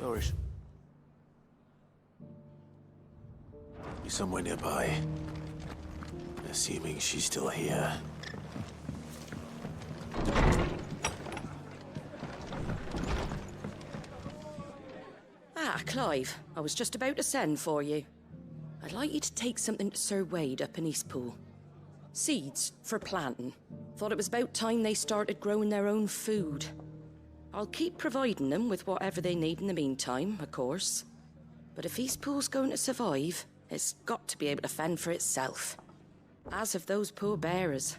Flourish. Be somewhere nearby. Assuming she's still here. Ah, Clive. I was just about to send for you. I'd like you to take something to Sir Wade up in Eastpool. Seeds for planting. Thought it was about time they started growing their own food. I'll keep providing them with whatever they need in the meantime, of course. But if Eastpool's going to survive, it's got to be able to fend for itself. As of those poor bearers.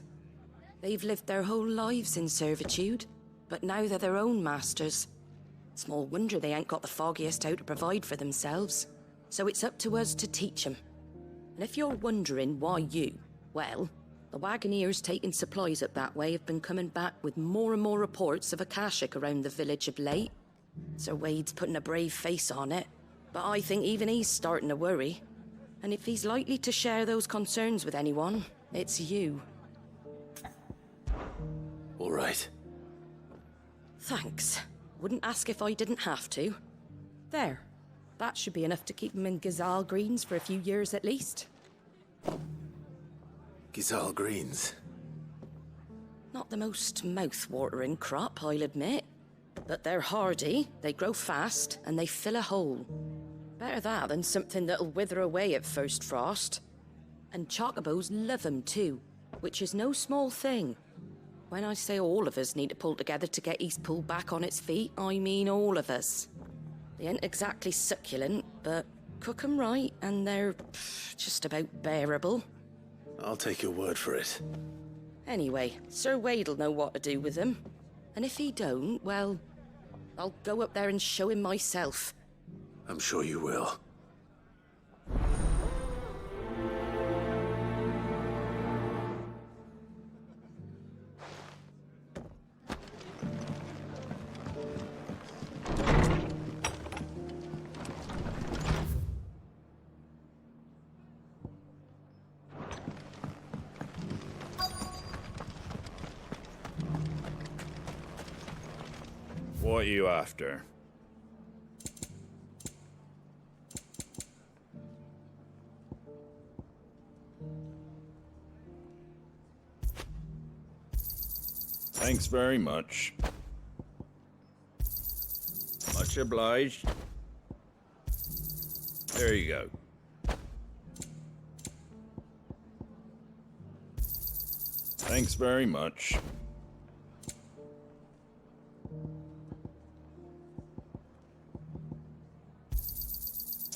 They've lived their whole lives in servitude, but now they're their own masters. Small wonder they ain't got the foggiest how to provide for themselves. So it's up to us to teach them. And if you're wondering why you, well, the Wagoneers taking supplies up that way have been coming back with more and more reports of Akashic around the village of late. Sir Wade's putting a brave face on it, but I think even he's starting to worry. And if he's likely to share those concerns with anyone, it's you. All right. Thanks. Wouldn't ask if I didn't have to. There. That should be enough to keep him in Gazal Greens for a few years at least. Gazal Greens. Not the most mouth-watering crop, I'll admit. But they're hardy, they grow fast, and they fill a hole. Better that than something that'll wither away at first frost. And Chocobos love 'em too, which is no small thing. When I say all of us need to pull together to get Eastpool back on its feet, I mean all of us. They ain't exactly succulent, but cook 'em right and they're just about bearable. I'll take your word for it. Anyway, Sir Wade'll know what to do with them. And if he don't, well, I'll go up there and show him myself. I'm sure you will. What are you after? Thanks very much. Much obliged. There you go. Thanks very much.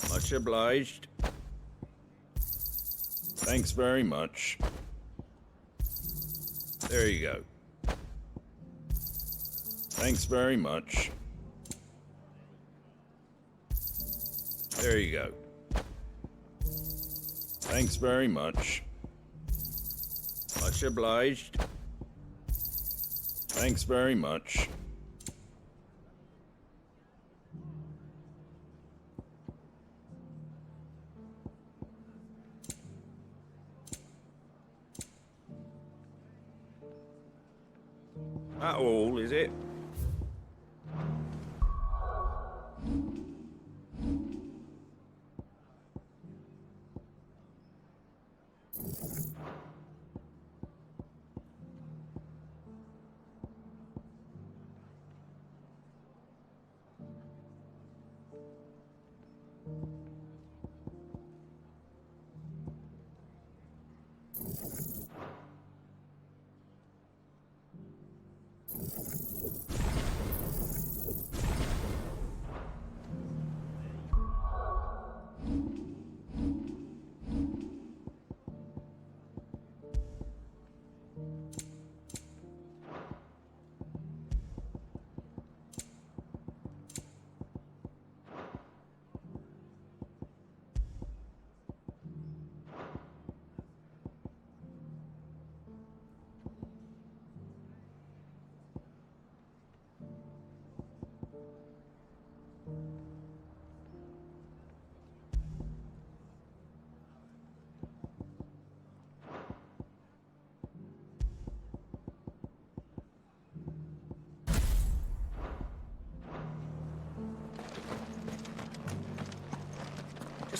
Much obliged. Thanks very much. There you go. Thanks very much. There you go. Thanks very much. Much obliged. Thanks very much. That all, is it?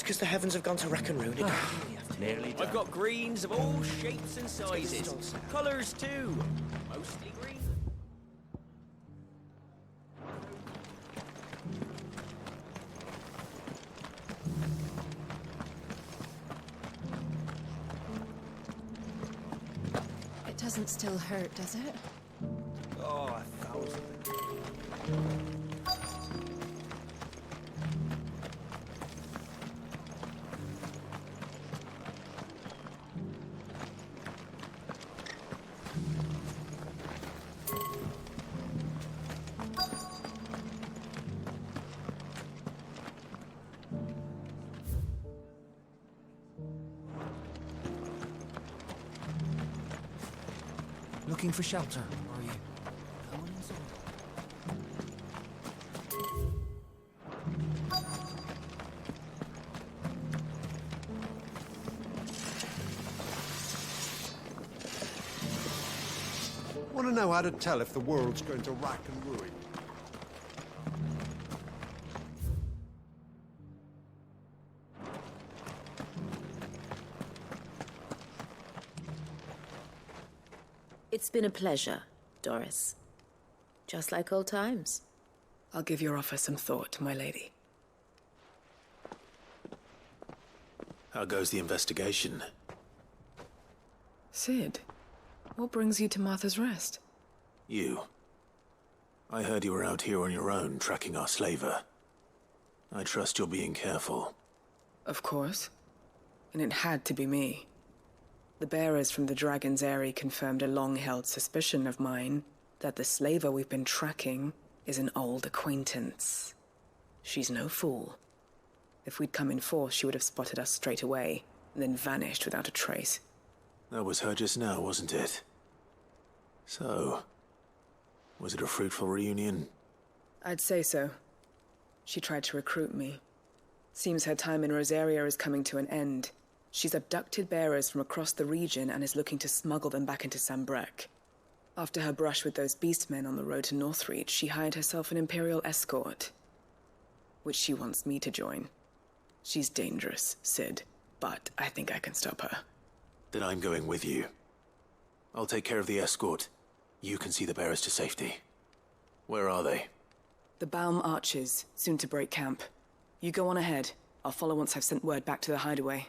because the heavens have gone to wreck and ruin it. Nearly done. I've got greens of all shapes and sizes. Colours too. Mostly green. It doesn't still hurt, does it? Oh, 1,000. Looking for shelter, are you? Come on inside. Want to know how to tell if the world's going to rack and ruin? It's been a pleasure, Doris. Just like old times. I'll give your offer some thought, my lady. How goes the investigation? Sid, what brings you to Martha's Rest? You. I heard you were out here on your own, tracking our slaver. I trust you're being careful. Of course. And it had to be me. The bearers from the Dragon's Eyrie confirmed a long-held suspicion of mine that the slaver we've been tracking is an old acquaintance. She's no fool. If we'd come in force, she would have spotted us straight away, and then vanished without a trace. That was her just now, wasn't it? So, was it a fruitful reunion? I'd say so. She tried to recruit me. Seems her time in Rosaria is coming to an end. She's abducted bearers from across the region and is looking to smuggle them back into Sambrec. After her brush with those beastmen on the road to Northreach, she hired herself an Imperial escort, which she wants me to join. She's dangerous, Sid, but I think I can stop her. Then I'm going with you. I'll take care of the escort. You can see the bearers to safety. Where are they? The Baum Archers, soon to break camp. You go on ahead. I'll follow once I've sent word back to the hideaway.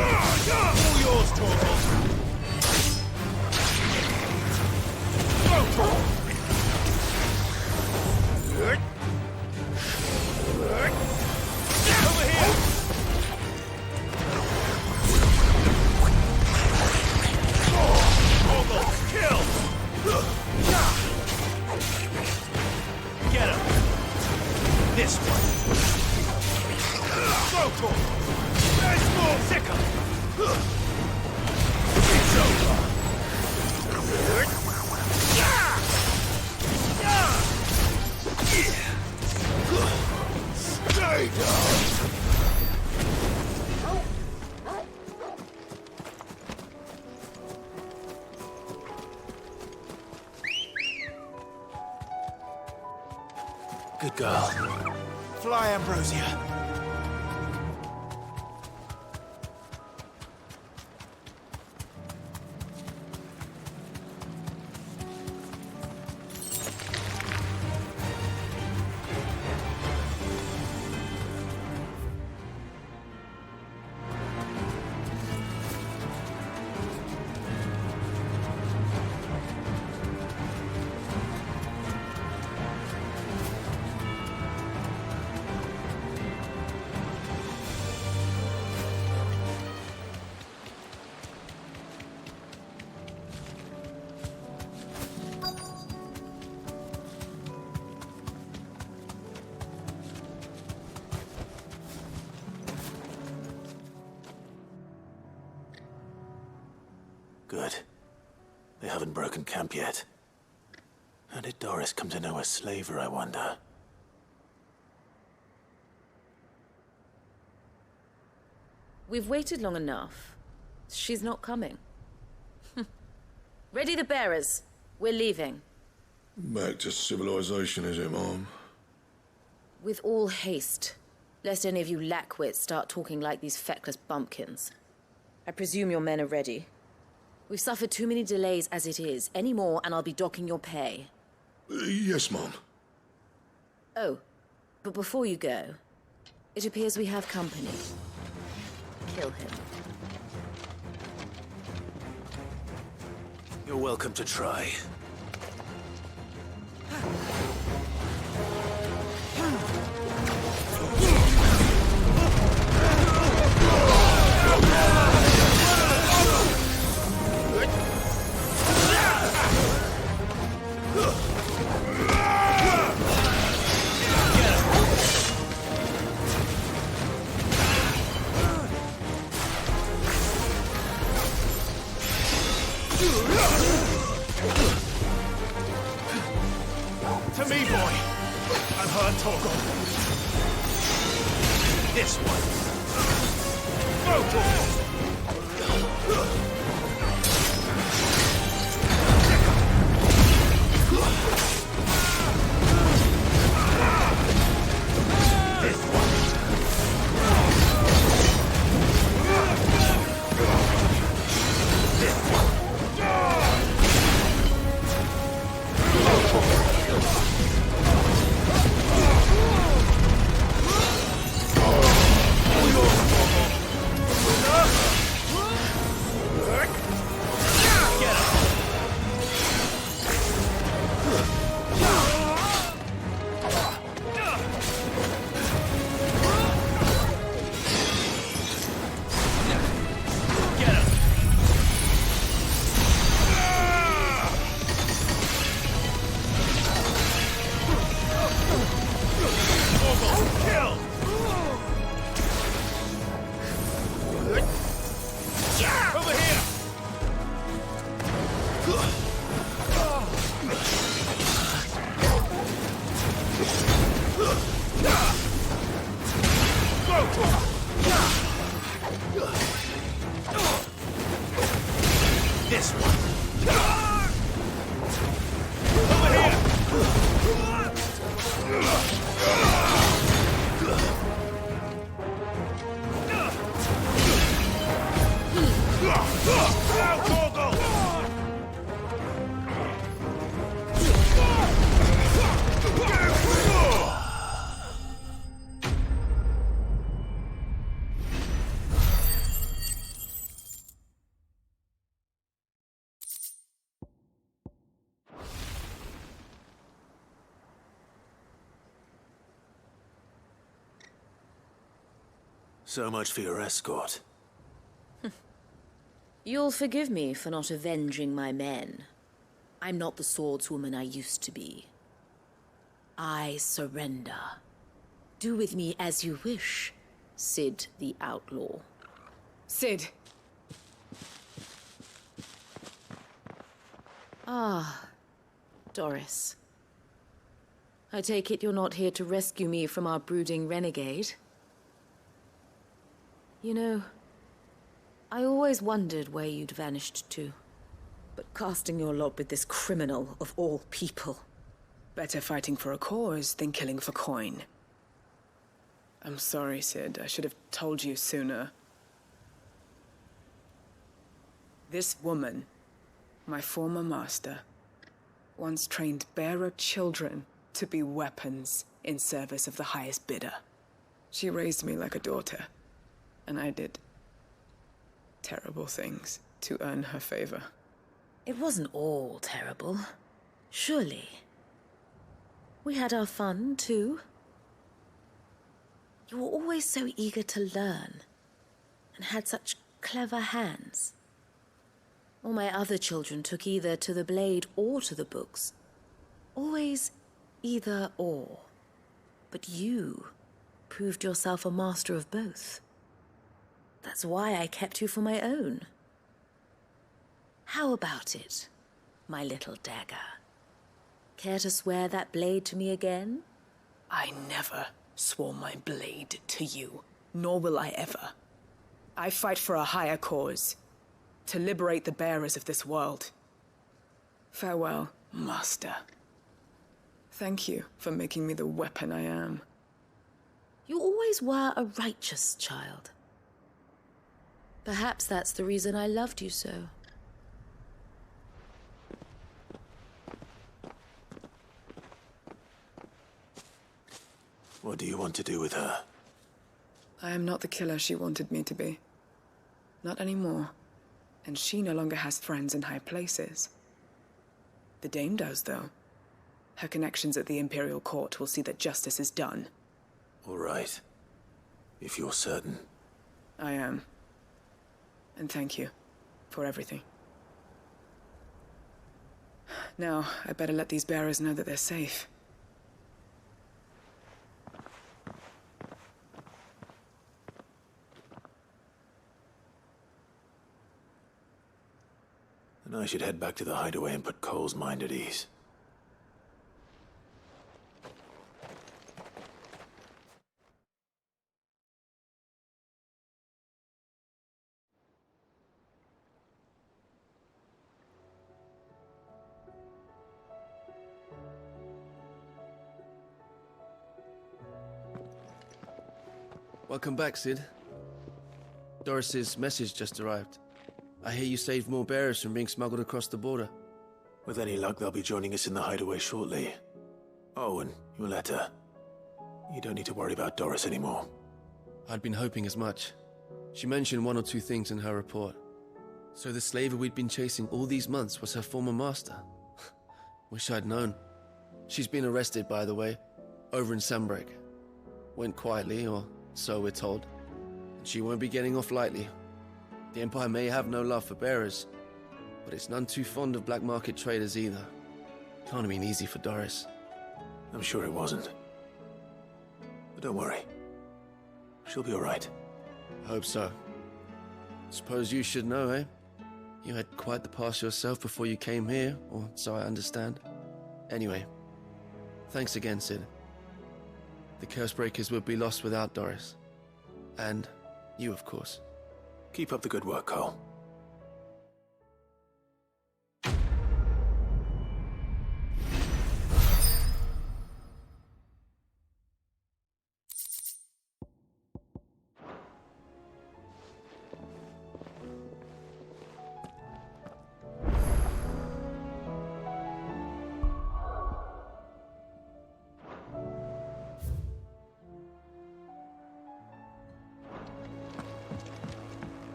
All yours, Chocobos. Over here. Chocobos, kill. Get him. This one. Go, Chocobos. There's more. Sick him. It's over. Stay down. Good girl. Fly, Ambrosia. Good. They haven't broken camp yet. How did Doris come to know a slaver, I wonder? We've waited long enough. She's not coming. Ready the bearers. We're leaving. Back to civilization, is it, Mom? With all haste, lest any of you lackwits start talking like these feckless bumpkins. I presume your men are ready. We've suffered too many delays as it is. Any more and I'll be docking your pay. Yes, Mom. Oh, but before you go, it appears we have company. Kill him. You're welcome to try. To me, boy. I'm hurt, Torgal. This one. Go, Torgal. This one. This one. This one. Over here. Now, Torgal. So much for your escort. You'll forgive me for not avenging my men. I'm not the swordswoman I used to be. I surrender. Do with me as you wish, Sid the Outlaw. Sid! Ah, Doris. I take it you're not here to rescue me from our brooding renegade? You know, I always wondered where you'd vanished to. But casting your lot with this criminal of all people. Better fighting for a cause than killing for coin. I'm sorry, Sid. I should have told you sooner. This woman, my former master, once trained bearer children to be weapons in service of the highest bidder. She raised me like a daughter, and I did terrible things to earn her favor. It wasn't all terrible, surely. We had our fun, too. You were always so eager to learn, and had such clever hands. All my other children took either to the blade or to the books. Always either or. But you proved yourself a master of both. That's why I kept you for my own. How about it, my little dagger? Care to swear that blade to me again? I never swore my blade to you, nor will I ever. I fight for a higher cause, to liberate the bearers of this world. Farewell, Master. Thank you for making me the weapon I am. You always were a righteous child. Perhaps that's the reason I loved you so. What do you want to do with her? I am not the killer she wanted me to be. Not anymore. And she no longer has friends in high places. The Dame does, though. Her connections at the Imperial Court will see that justice is done. All right. If you're certain. I am. And thank you for everything. Now, I better let these bearers know that they're safe. And I should head back to the hideaway and put Cole's mind at ease. Welcome back, Sid. Doris's message just arrived. I hear you saved more bearers from being smuggled across the border. With any luck, they'll be joining us in the hideaway shortly. Oh, and your letter. You don't need to worry about Doris anymore. I'd been hoping as much. She mentioned one or two things in her report. So the slaver we'd been chasing all these months was her former master. Wish I'd known. She's been arrested, by the way, over in Sambrek. Went quietly, or so we're told. And she won't be getting off lightly. The Empire may have no love for bearers, but it's none too fond of black market traders either. Can't have been easy for Doris. I'm sure it wasn't. But don't worry. She'll be all right. Hope so. Suppose you should know, eh? You had quite the past yourself before you came here, or so I understand. Anyway, thanks again, Sid. The Cursebreakers would be lost without Doris. And you, of course. Keep up the good work, Cole.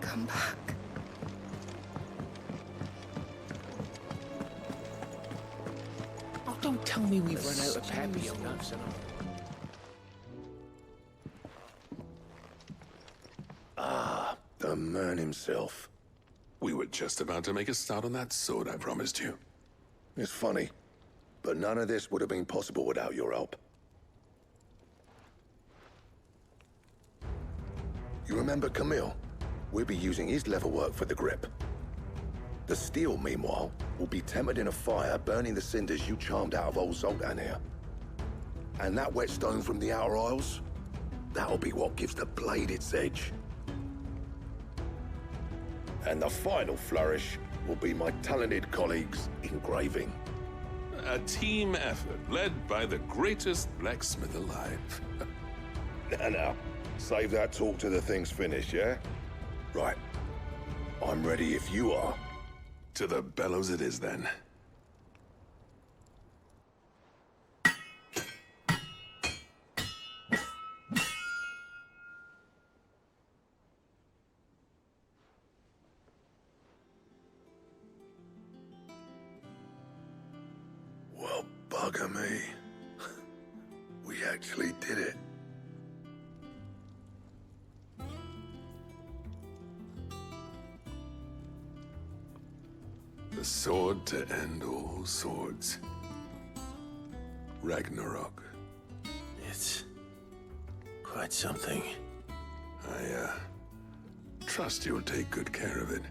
Come back. Oh, don't tell me we've run out of papillon. Ah, the man himself. We were just about to make a start on that sword I promised you. It's funny, but none of this would have been possible without your help. You remember Camille? We'll be using his leather work for the grip. The steel, meanwhile, will be tempered in a fire, burning the cinders you charmed out of old Zoltan here. And that whetstone from the Outer Isles, that'll be what gives the blade its edge. And the final flourish will be my talented colleagues' engraving. A team effort led by the greatest blacksmith alive. Now, save that talk till the thing's finished, yeah? Right. I'm ready if you are. To the bellows it is, then. Well, bugger me. We actually did it. The sword to end all swords. Ragnarok. It's quite something. I trust you'll take good care of it.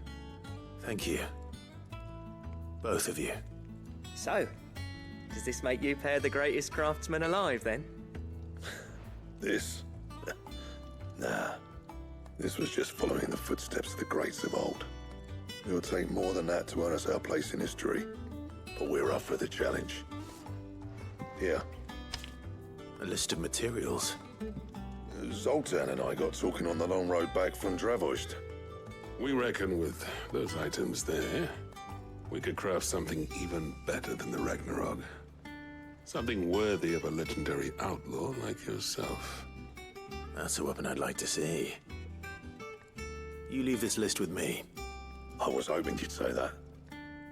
Thank you. Both of you. So, does this make you pair the greatest craftsman alive, then? This? Nah. This was just following the footsteps of the greats of old. It'll take more than that to earn us our place in history. But we're up for the challenge. Here. A list of materials. Zoltan and I got talking on the long road back from Dravost. We reckon with those items there, we could craft something even better than the Ragnarok. Something worthy of a legendary outlaw like yourself. That's a weapon I'd like to see. You leave this list with me. I was hoping you'd say that.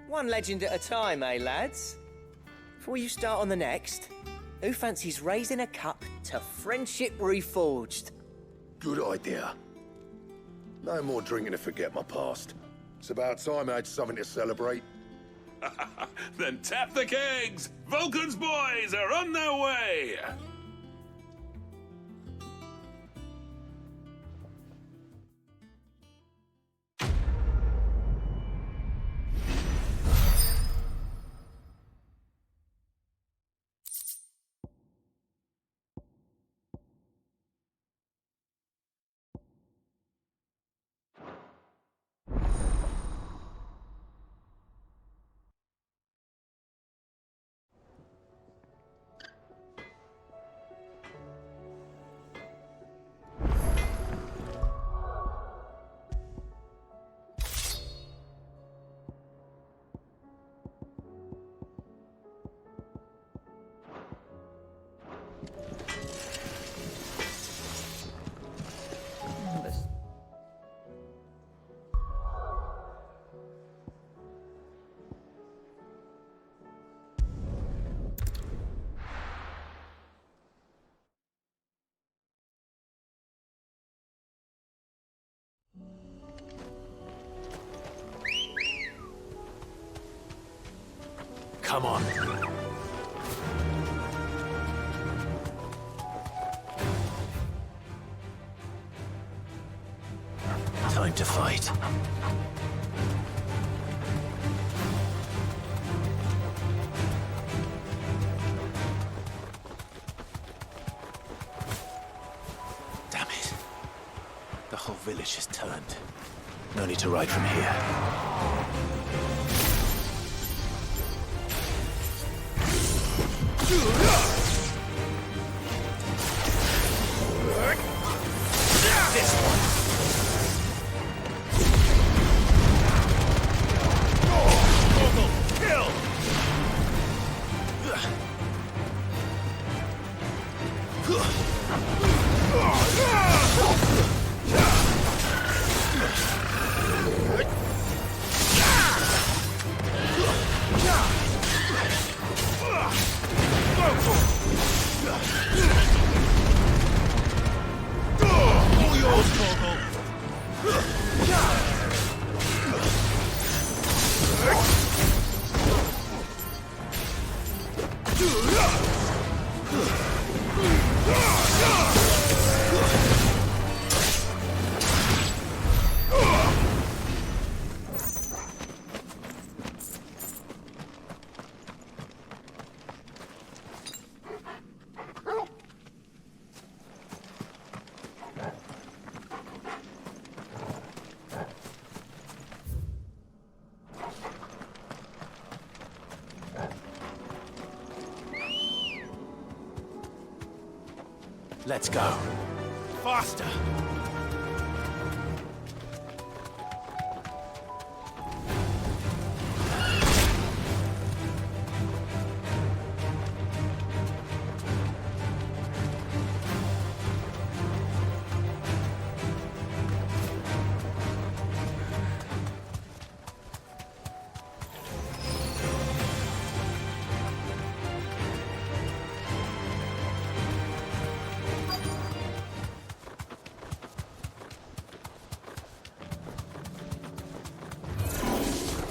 One legend at a time, eh, lads? Before you start on the next, who fancies raising a cup to friendship reforged? Good idea. No more drinking to forget my past. It's about time I had something to celebrate. Then tap the kegs! Vulcan's boys are on their way! Come on. Time to fight. Damn it. The whole village has turned. No need to ride from here. This one. Kill! Let's go. Faster!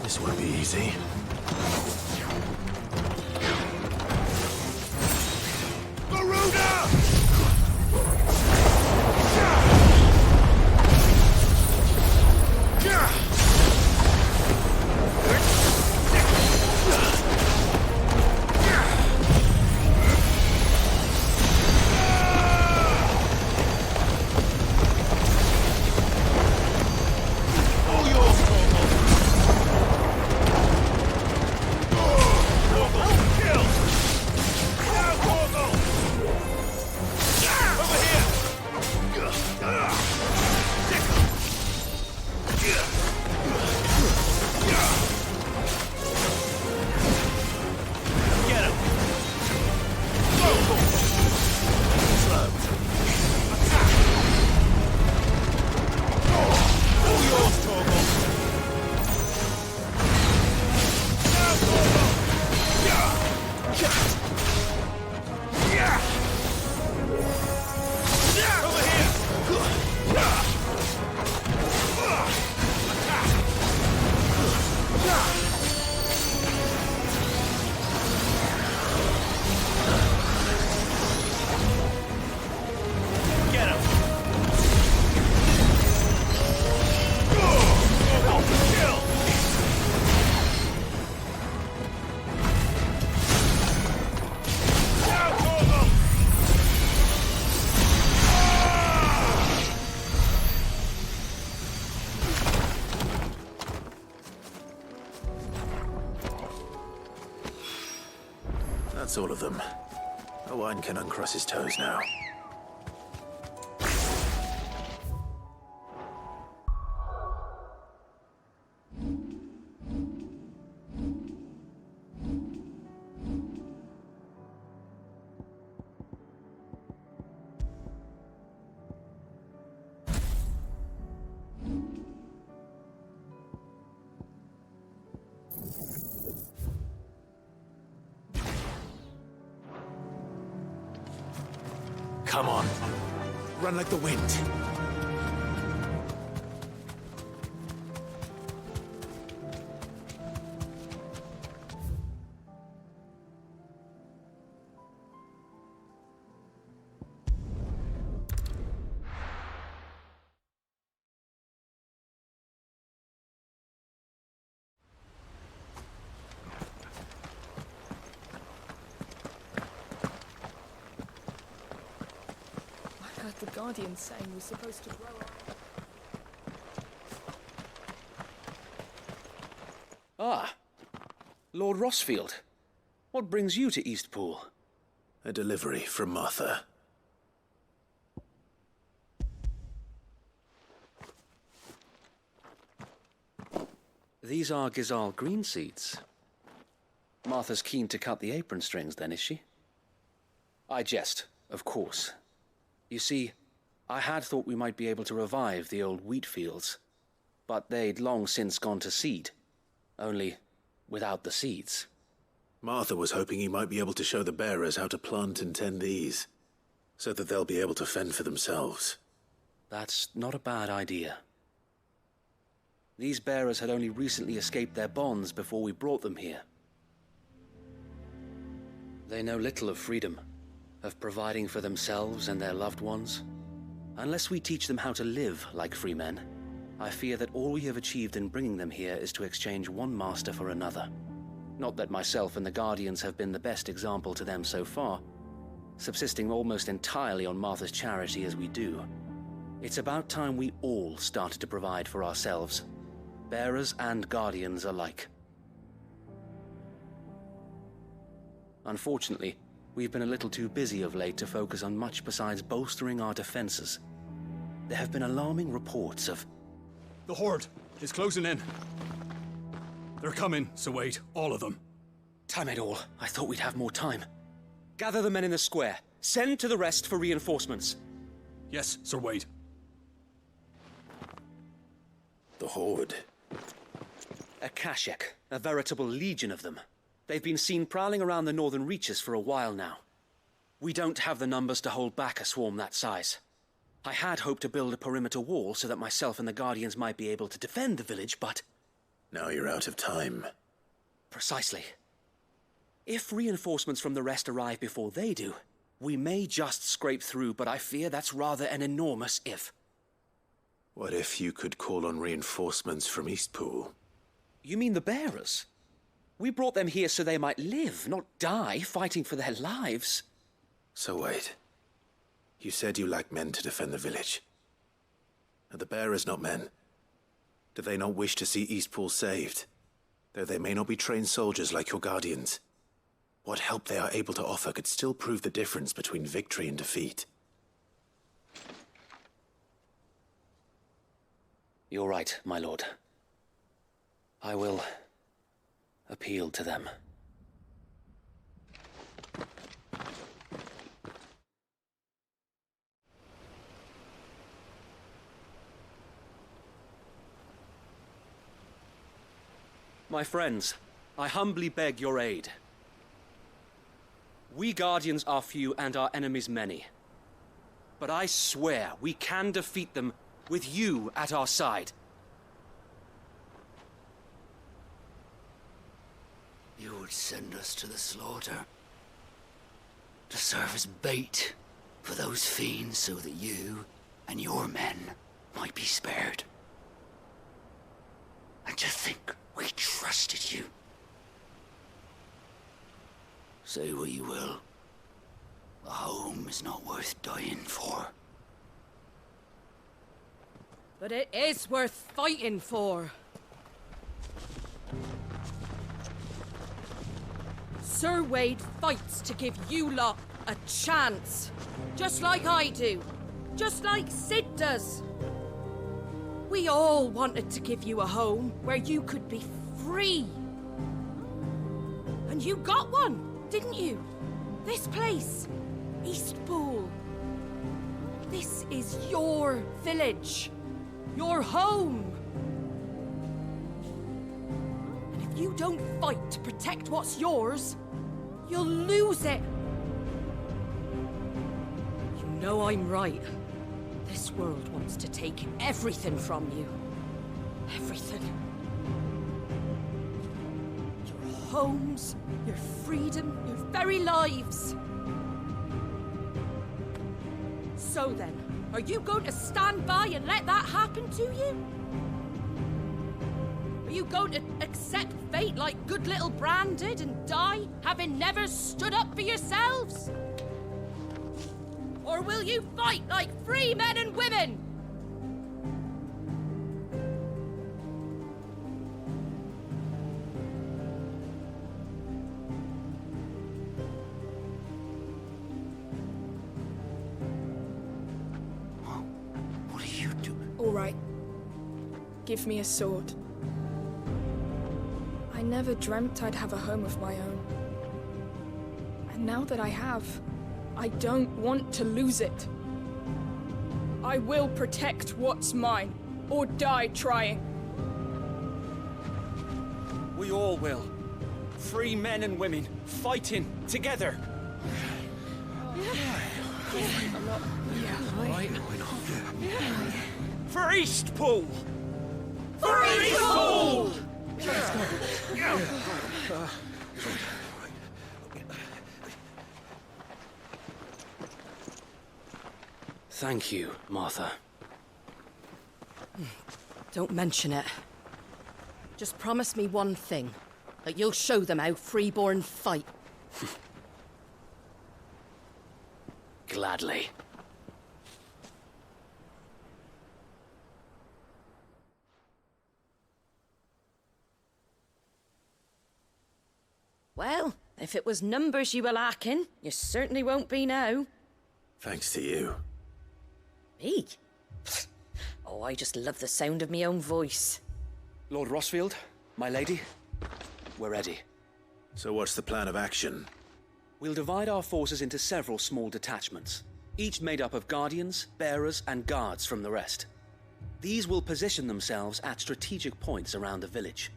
This won't be easy. That's all of them. Owain can uncross his toes now. Come on. Run like the wind. The Guardian saying we're supposed to grow up. Ah, Lord Rosfield. What brings you to Eastpool? A delivery from Martha. These are Gizal green seeds. Martha's keen to cut the apron strings, then, is she? I jest, of course. You see, I had thought we might be able to revive the old wheat fields, but they'd long since gone to seed, only without the seeds. Martha was hoping he might be able to show the bearers how to plant and tend these, so that they'll be able to fend for themselves. That's not a bad idea. These bearers had only recently escaped their bonds before we brought them here. They know little of freedom, of providing for themselves and their loved ones. Unless we teach them how to live like free men, I fear that all we have achieved in bringing them here is to exchange one master for another. Not that myself and the Guardians have been the best example to them so far, subsisting almost entirely on Martha's charity as we do. It's about time we all started to provide for ourselves, bearers and Guardians alike. Unfortunately, we've been a little too busy of late to focus on much besides bolstering our defenses. There have been alarming reports of... The Horde is closing in. They're coming, so wait, all of them. Damn it all, I thought we'd have more time. Gather the men in the square. Send to the rest for reinforcements. Yes, Sir Wade. The Horde. A Kashek, a veritable legion of them. They've been seen prowling around the northern reaches for a while now. We don't have the numbers to hold back a swarm that size. I had hoped to build a perimeter wall so that myself and the Guardians might be able to defend the village, but... Now you're out of time. Precisely. If reinforcements from the rest arrive before they do, we may just scrape through, but I fear that's rather an enormous if. What if you could call on reinforcements from Eastpool? You mean the bearers? We brought them here so they might live, not die, fighting for their lives. So wait. You said you lack men to defend the village. Are the bearers not men? Do they not wish to see Eastpool saved? Though they may not be trained soldiers like your Guardians. What help they are able to offer could still prove the difference between victory and defeat. You're right, my lord. I will appeal to them. My friends, I humbly beg your aid. We Guardians are few and our enemies many. But I swear we can defeat them with you at our side. You would send us to the slaughter, to serve as bait for those fiends so that you and your men might be spared. And to think we trusted you. Say what you will, a home is not worth dying for. But it is worth fighting for. Sir Wade fights to give you lot a chance. Just like I do. Just like Sid does. We all wanted to give you a home where you could be free. And you got one, didn't you? This place, Eastpool. This is your village. Your home. And if you don't fight to protect what's yours, you'll lose it. You know I'm right. This world wants to take everything from you. Everything. Your homes, your freedom, your very lives. So then, are you going to stand by and let that happen to you? Are you going to accept fate like good little Bran did and die, having never stood up for yourselves? Or will you fight like free men and women? What are you doing? All right. Give me a sword. I never dreamt I'd have a home of my own. And now that I have, I don't want to lose it. I will protect what's mine, or die trying. We all will. Free men and women, fighting together. For Eastpool! For Eastpool! Thank you, Martha. Don't mention it. Just promise me one thing. That you'll show them how freeborn fight. Gladly. Well, if it was numbers you were lacking, you certainly won't be now. Thanks to you. Me? Oh, I just love the sound of my own voice. Lord Rosfield, my lady, we're ready. So what's the plan of action? We'll divide our forces into several small detachments, each made up of guardians, bearers, and guards from the rest. These will position themselves at strategic points around the village.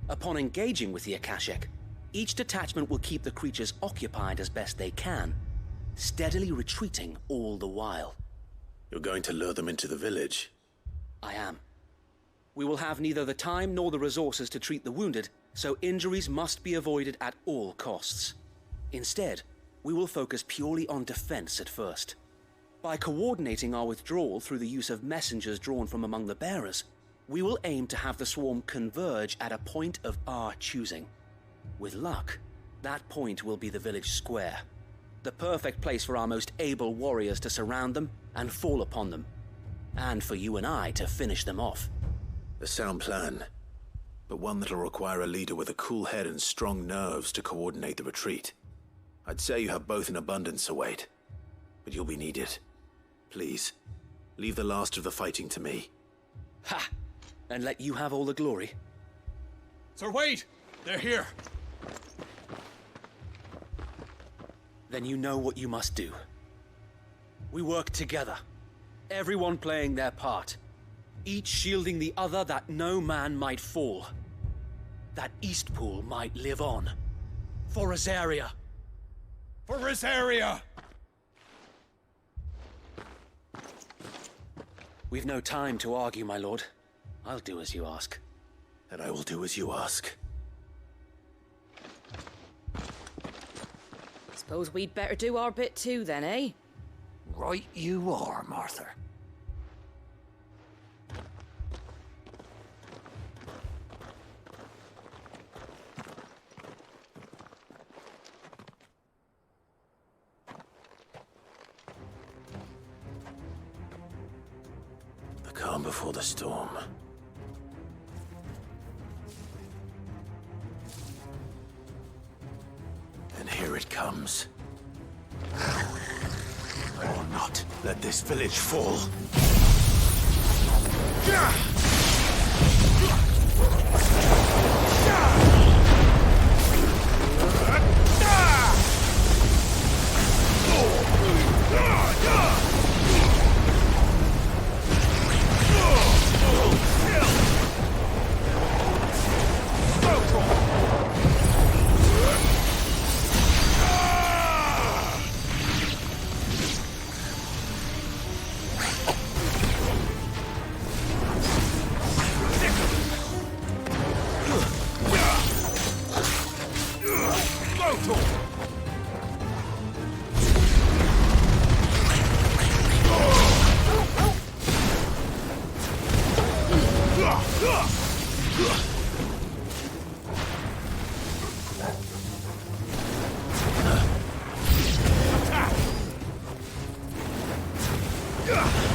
Upon engaging with the Akashic, each detachment will keep the creatures occupied as best they can, steadily retreating all the while. You're going to lure them into the village? I am. We will have neither the time nor the resources to treat the wounded, so injuries must be avoided at all costs. Instead, we will focus purely on defense at first. By coordinating our withdrawal through the use of messengers drawn from among the bearers, we will aim to have the swarm converge at a point of our choosing. With luck, that point will be the village square, the perfect place for our most able warriors to surround them and fall upon them, and for you and I to finish them off. A sound plan, but one that'll require a leader with a cool head and strong nerves to coordinate the retreat. I'd say you have both in abundance, Wade, but you'll be needed. Please, leave the last of the fighting to me. Ha! And let you have all the glory. Sir Wade! They're here! Then you know what you must do. We work together, everyone playing their part, each shielding the other that no man might fall, that Eastpool might live on. For Rosaria! For Rosaria! We've no time to argue, my lord. I'll do as you ask. And I will do as you ask. Suppose we'd better do our bit too then, eh? Right you are, Martha. The calm before the storm. comes. I will not let this village fall.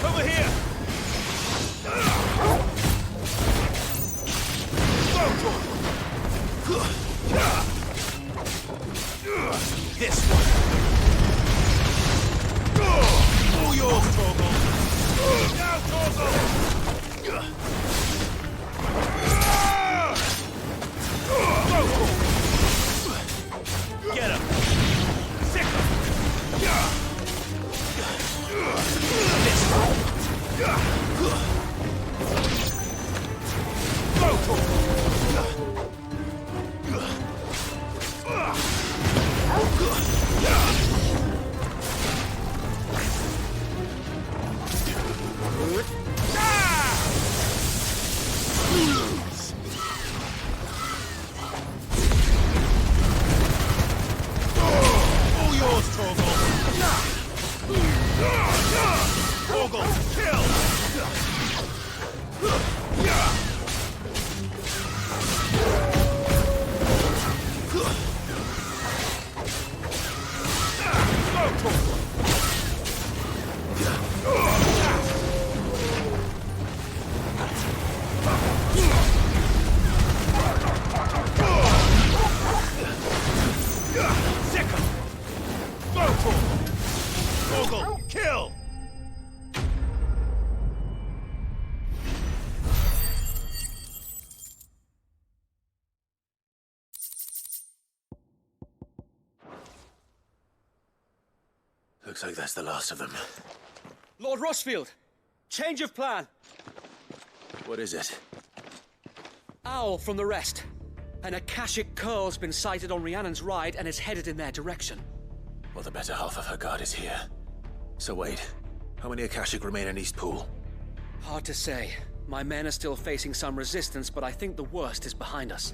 Over here! This one! All yours, Torgal! Now, Torgal! Get him! Sick him! This one! Go, Torgal! All yours, Torgal! Torgal, kill! Kill! Looks like that's the last of them. Lord Rosfield! Change of plan! What is it? Owl from the rest. An Akashic curl's been sighted on Rhiannon's ride and is headed in their direction. Well, the better half of her guard is here. So wait, how many Akashic remain in Eastpool? Hard to say. My men are still facing some resistance, but I think the worst is behind us.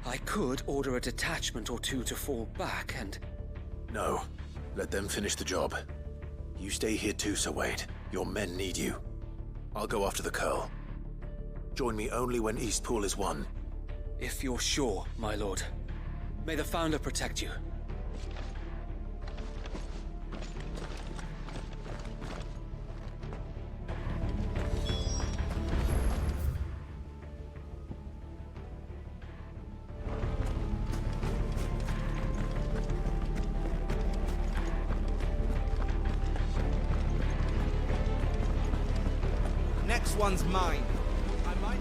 I could order a detachment or two to fall back and... No. Let them finish the job. You stay here too, Sir Wade. Your men need you. I'll go after the Curl. Join me only when Eastpool is won. If you're sure, my lord. May the Founder protect you. Next one's mine. I might...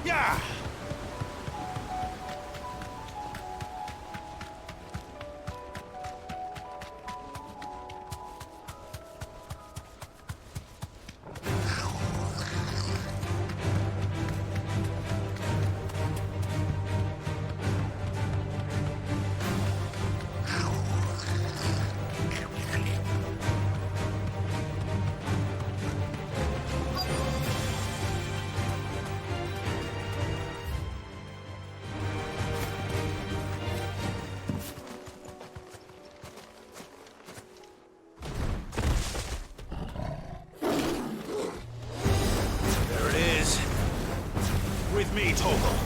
Yeah! With me, Torgal.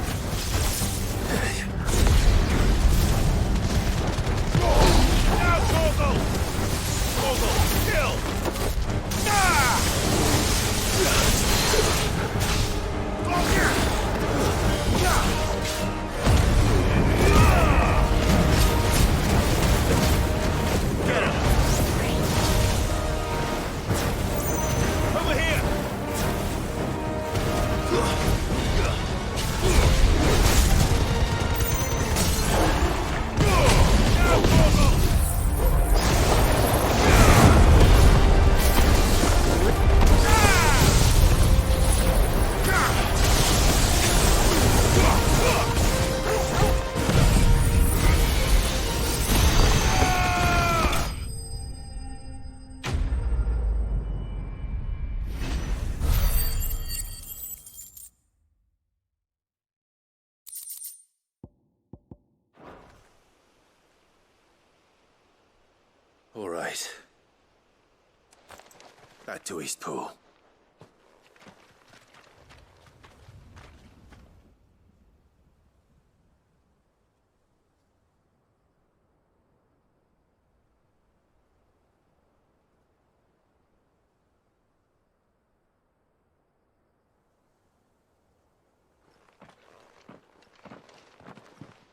Now, Torgal! Torgal, right. Back to Eastpool.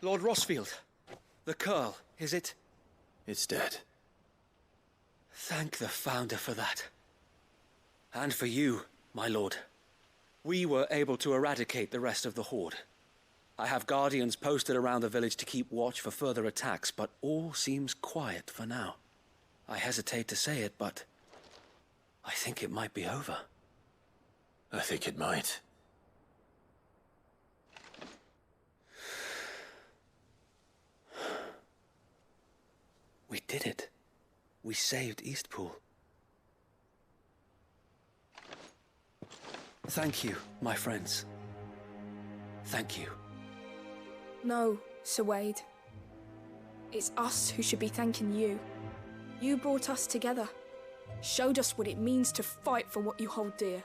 Lord Rosfield, the Curl, is it? It's dead. Thank the Founder for that. And for you, my lord. We were able to eradicate the rest of the Horde. I have guardians posted around the village to keep watch for further attacks, but all seems quiet for now. I hesitate to say it, but I think it might be over. I think it might. We did it. We saved Eastpool. Thank you, my friends. Thank you. No, Sir Wade. It's us who should be thanking you. You brought us together. Showed us what it means to fight for what you hold dear.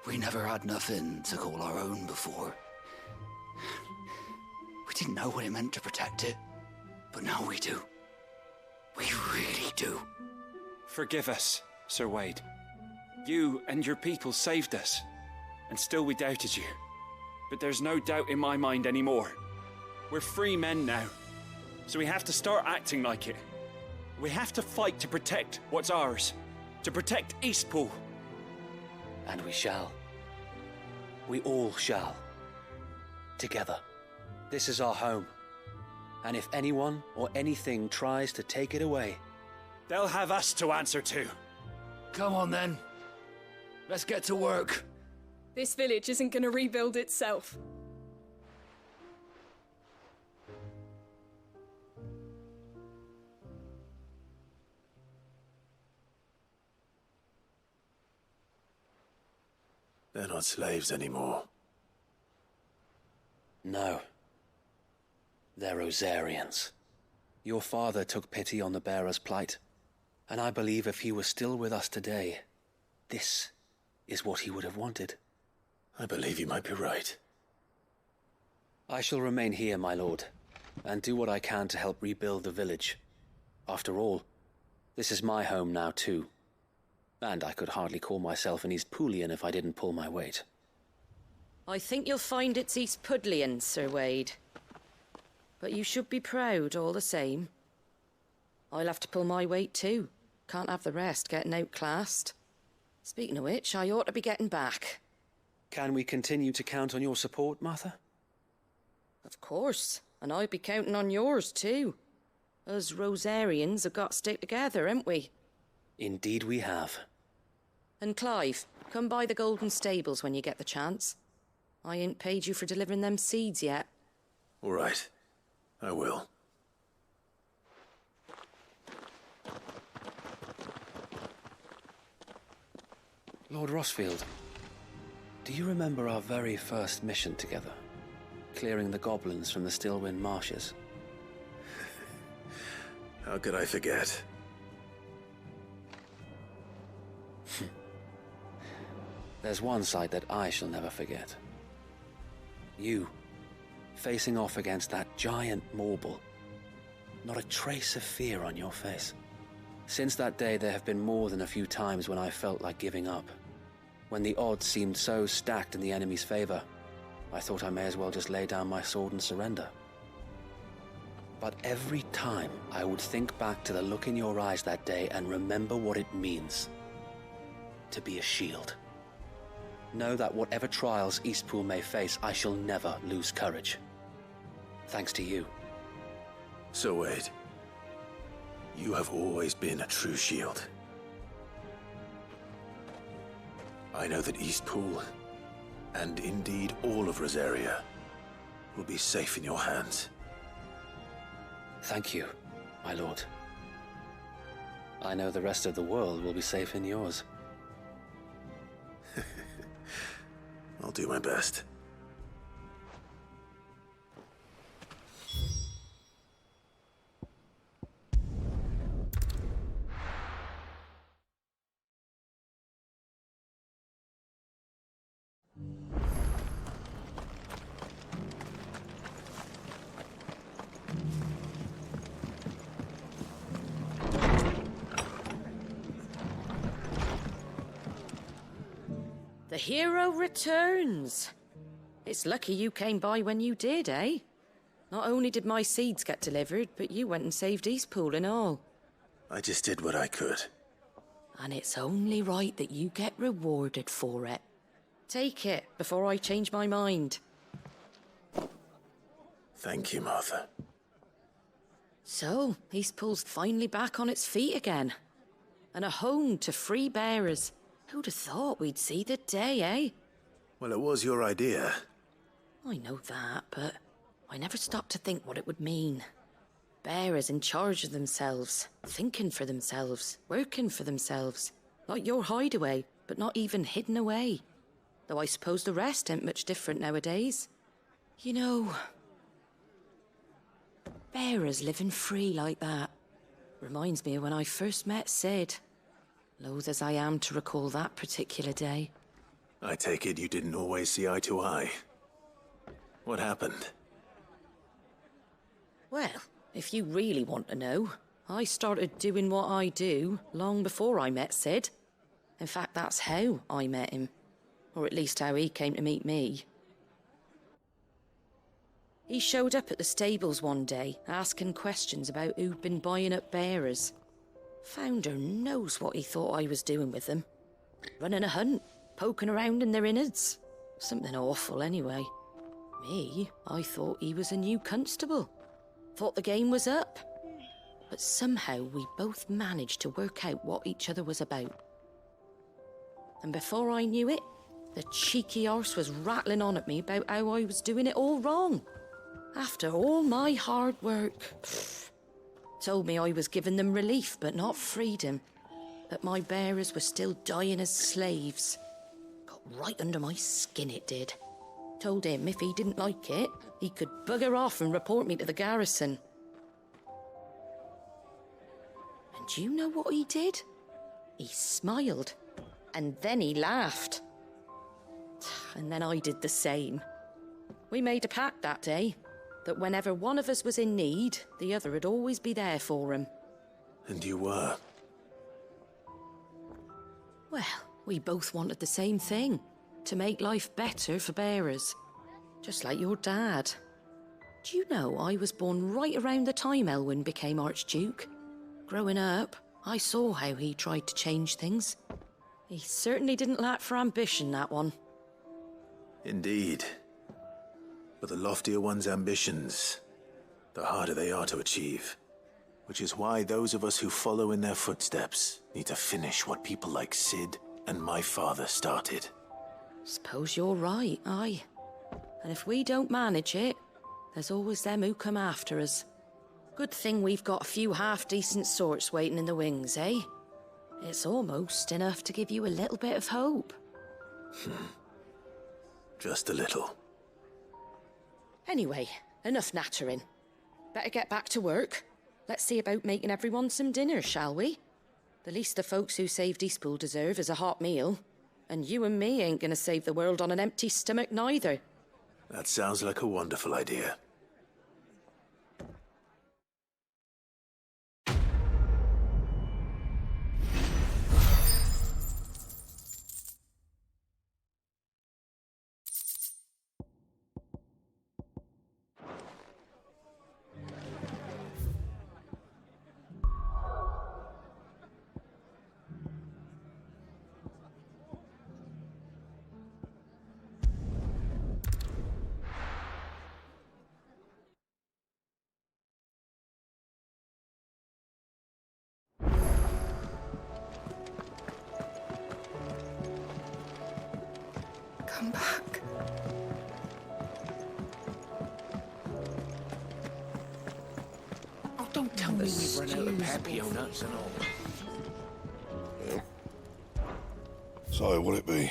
We never had nothing to call our own before. We didn't know what it meant to protect it, but now we do. We really do. Forgive us, Sir Wade. You and your people saved us, and still we doubted you. But there's no doubt in my mind anymore. We're free men now, so we have to start acting like it. We have to fight to protect what's ours, to protect Eastpool. And we shall. We all shall. Together. This is our home. And if anyone or anything tries to take it away, they'll have us to answer to. Come on then. Let's get to work. This village isn't gonna rebuild itself. They're not slaves anymore. No. They're Rosarians. Your father took pity on the bearer's plight, and I believe if he was still with us today, this is what he would have wanted. I believe you might be right. I shall remain here, my lord, and do what I can to help rebuild the village. After all, this is my home now too, and I could hardly call myself an Eastpoolian if I didn't pull my weight. I think you'll find it's Eastpudlian, Sir Wade. But you should be proud all the same. I'll have to pull my weight too. Can't have the rest getting outclassed. Speaking of which, I ought to be getting back. Can we continue to count on your support, Martha? Of course, and I'll be counting on yours too. Us Rosarians have got to stick together, haven't we? Indeed we have. And Clive, come by the Golden Stables when you get the chance. I ain't paid you for delivering them seeds yet. All right. I will. Lord Rosfield, do you remember our very first mission together? Clearing the goblins from the Stillwind marshes? How could I forget? There's one sight that I shall never forget. You, facing off against that giant Morble. Not a trace of fear on your face. Since that day, there have been more than a few times when I felt like giving up. When the odds seemed so stacked in the enemy's favor, I thought I may as well just lay down my sword and surrender. But every time I would think back to the look in your eyes that day and remember what it means to be a shield. Know that whatever trials Eastpool may face, I shall never lose courage. Thanks to you. So Wade, you have always been a true shield. I know that Eastpool, and indeed all of Rosaria, will be safe in your hands. Thank you, my lord. I know the rest of the world will be safe in yours. I'll do my best. The hero returns. It's lucky you came by when you did, eh? Not only did my seeds get delivered, but you went and saved Eastpool and all. I just did what I could. And it's only right that you get rewarded for it. Take it before I change my mind. Thank you, Martha. So, Eastpool's finally back on its feet again. And a home to free bearers. Who'd have thought we'd see the day, eh? Well, it was your idea. I know that, but I never stopped to think what it would mean. Bearers in charge of themselves, thinking for themselves, working for themselves. Like your hideaway, but not even hidden away. Though I suppose the rest ain't much different nowadays. You know, bearers living free like that reminds me of when I first met Sid. Loath as I am to recall that particular day. I take it you didn't always see eye to eye. What happened? Well, if you really want to know, I started doing what I do long before I met Sid. In fact, that's how I met him. Or at least how he came to meet me. He showed up at the stables one day, asking questions about who'd been buying up bearers. Founder knows what he thought I was doing with them. Running a hunt, poking around in their innards. Something awful anyway. Me, I thought he was a new constable. Thought the game was up. But somehow we both managed to work out what each other was about. And before I knew it, the cheeky arse was rattling on at me about how I was doing it all wrong. After all my hard work. Told me I was giving them relief, but not freedom. That my bearers were still dying as slaves. Got right under my skin, it did. Told him if he didn't like it, he could bugger off and report me to the garrison. And do you know what he did? He smiled. And then he laughed. And then I did the same. We made a pact that day, that whenever one of us was in need, the other would always be there for him. And you were? Well, we both wanted the same thing. To make life better for bearers. Just like your dad. Do you know I was born right around the time Elwyn became Archduke? Growing up, I saw how he tried to change things. He certainly didn't lack for ambition, that one. Indeed. But the loftier one's ambitions, the harder they are to achieve. Which is why those of us who follow in their footsteps need to finish what people like Sid and my father started. Suppose you're right, aye. And if we don't manage it, there's always them who come after us. Good thing we've got a few half-decent sorts waiting in the wings, eh? It's almost enough to give you a little bit of hope. Just a little. Anyway, enough nattering. Better get back to work. Let's see about making everyone some dinner, shall we? The least the folks who saved Eastpool deserve is a hot meal. And you and me ain't gonna save the world on an empty stomach neither. That sounds like a wonderful idea. Come back. Oh, don't tell me we've run out of papio nuts and all. So, what'll it be?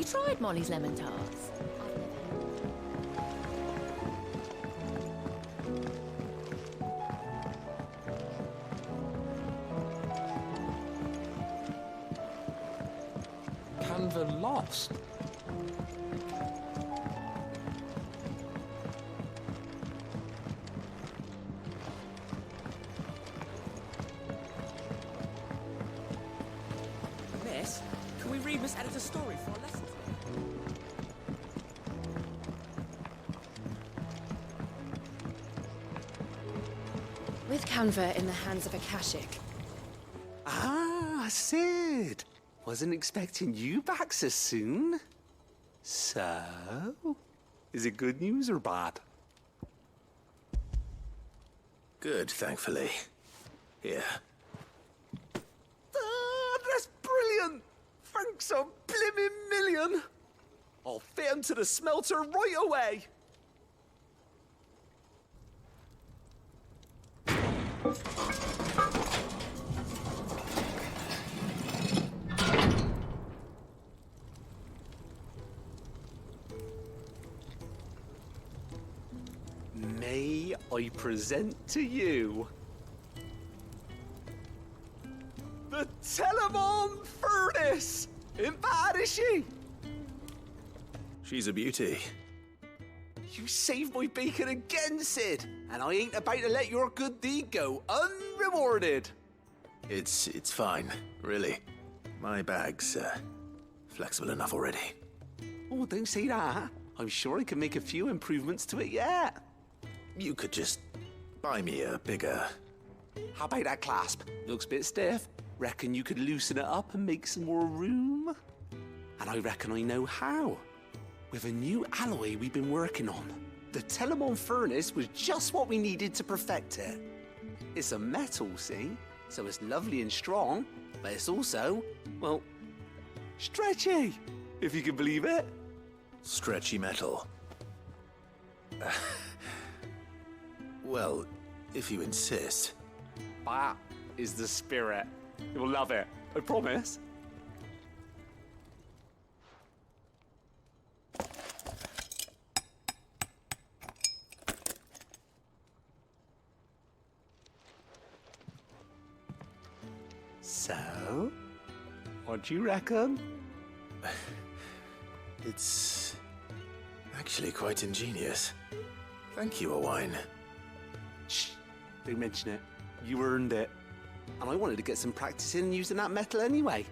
you tried Molly's lemon tarts? Canva lost. Miss, can we read Miss Editor's story for our lessons? With Canva in the hands of Akashic. Ah, Sid. Wasn't expecting you back so soon. So, is it good news or bad? Good, thankfully. Here. Ah, that's brilliant! Thanks a blimmin' million! I'll fit 'em to the smelter right away! May I present to you the Telemon Furnace! Ain't bad, is she? She's a beauty. You saved my bacon again, Sid, and I ain't about to let your good deed go unrewarded. It's fine, really. My bag's flexible enough already. Oh, don't say that. I'm sure I can make a few improvements to it yet. You could just buy me a bigger... How about that clasp? Looks a bit stiff. Reckon you could loosen it up and make some more room? And I reckon I know how. With a new alloy we've been working on. The Telemon Furnace was just what we needed to perfect it. It's a metal, see? So it's lovely and strong, but it's also, well, stretchy, if you can believe it. Stretchy metal. Well, if you insist. That is the spirit. You'll love it, I promise. So, what do you reckon? It's actually quite ingenious. Thank you, Owain. Shh, don't mention it. You earned it. And I wanted to get some practice in using that metal anyway.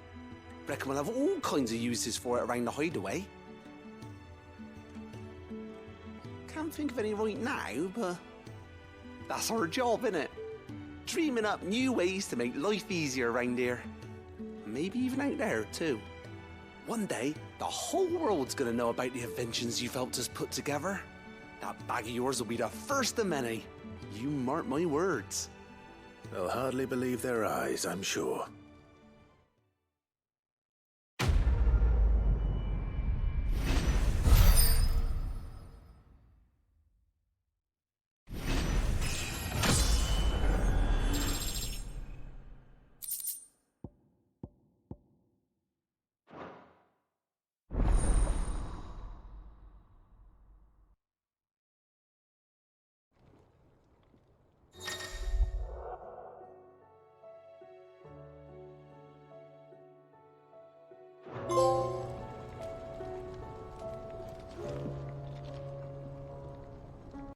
Reckon we'll have all kinds of uses for it around the hideaway. Can't think of any right now, but that's our job, innit? Dreaming up new ways to make life easier around here. Maybe even out there, too. One day, the whole world's gonna know about the inventions you've helped us put together. That bag of yours will be the first of many. You mark my words. They'll hardly believe their eyes, I'm sure.